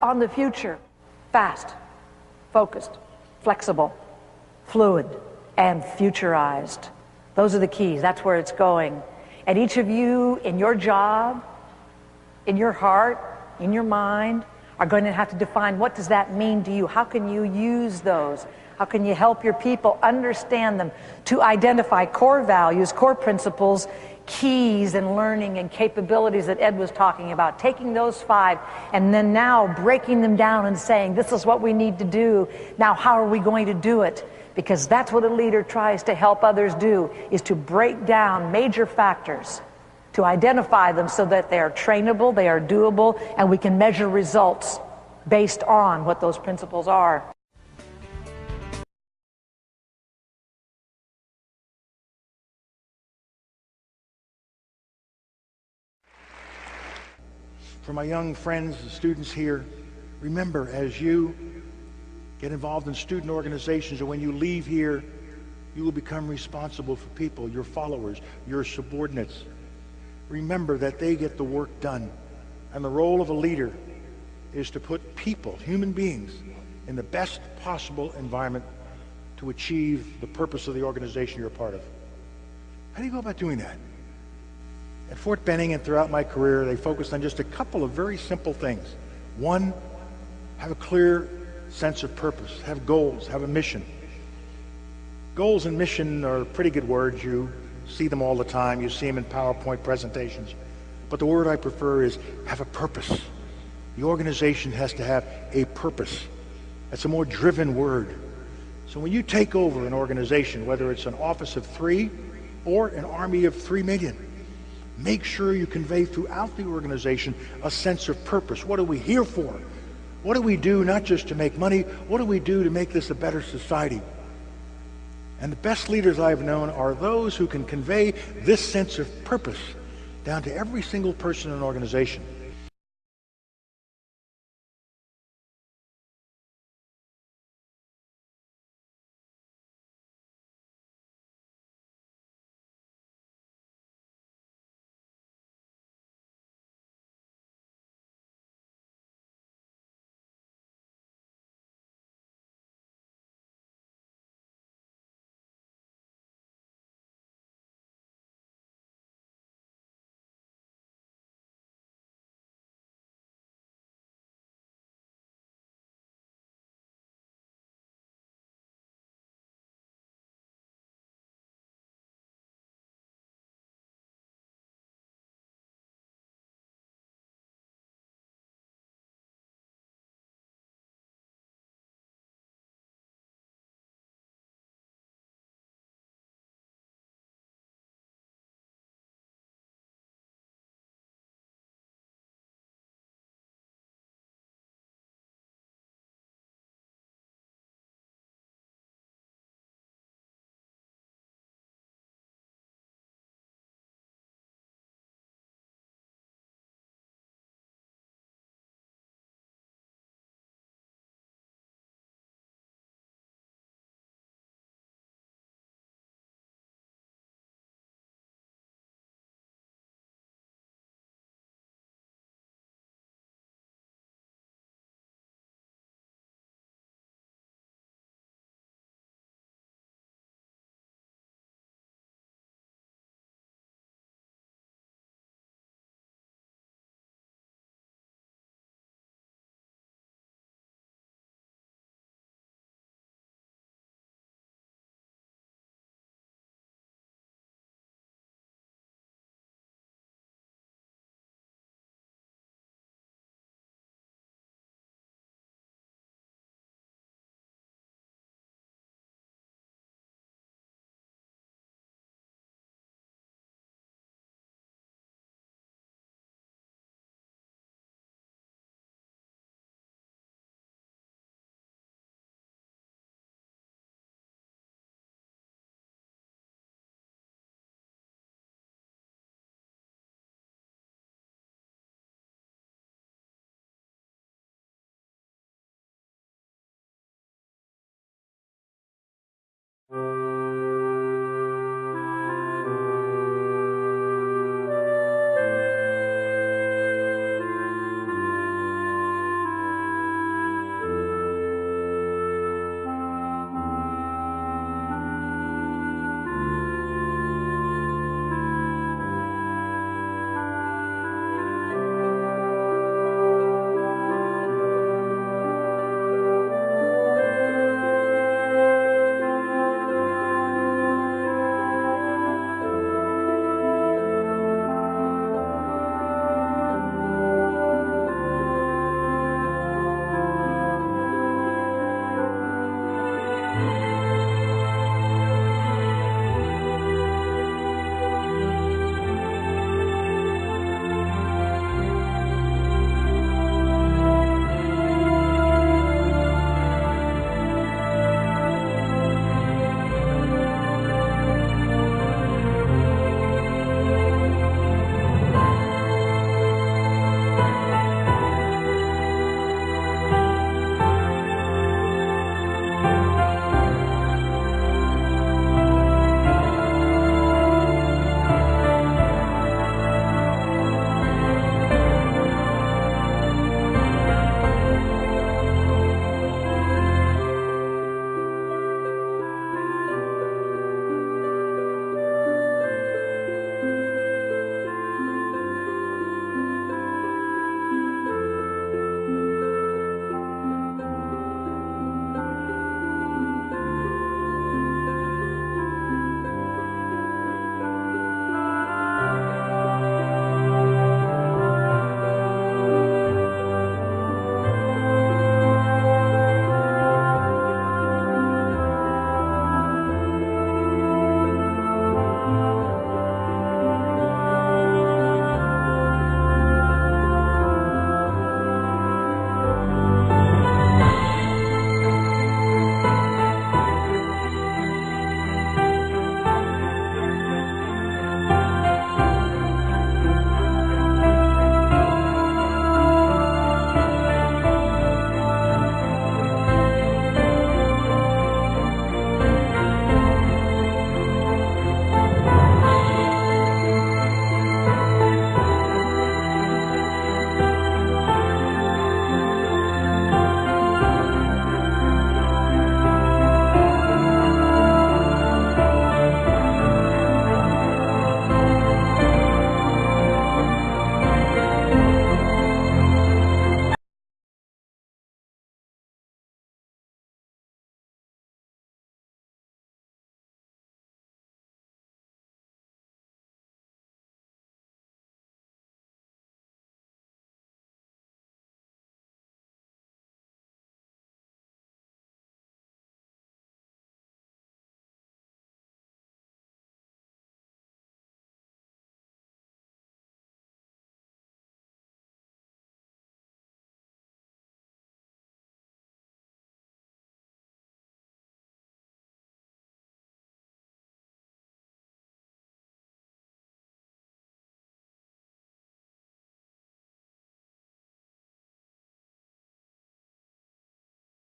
On the future, fast, focused, flexible, fluid, and futurized. Those are the keys. That's where it's going. And each of you in your job, in your heart, in your mind, are going to have to define, what does that mean to you? How can you use those? How can you help your people understand them, to identify core values, core principles, keys and learning and capabilities that Ed was talking about, taking those 5 and then now breaking them down and saying, this is what we need to do. Now, how are we going to do it? Because that's what a leader tries to help others do, is to break down major factors, to identify them so that they are trainable, they are doable, and we can measure results based on what those principles are. For my young friends, the students here, remember, as you get involved in student organizations, or when you leave here, you will become responsible for people, your followers, your subordinates. Remember that they get the work done. And the role of a leader is to put people, human beings, in the best possible environment to achieve the purpose of the organization you're a part of. How do you go about doing that? At Fort Benning and throughout my career, they focused on just a couple of very simple things. One, have a clear sense of purpose, have goals, have a mission. Goals and mission are pretty good words. You see them all the time. You see them in PowerPoint presentations. But the word I prefer is have a purpose. The organization has to have a purpose. That's a more driven word. So when you take over an organization, whether it's an office of 3 or an army of 3 million, make sure you convey throughout the organization a sense of purpose. What are we here for? What do we do not just to make money? What do we do to make this a better society? And the best leaders I've known are those who can convey this sense of purpose down to every single person in an organization.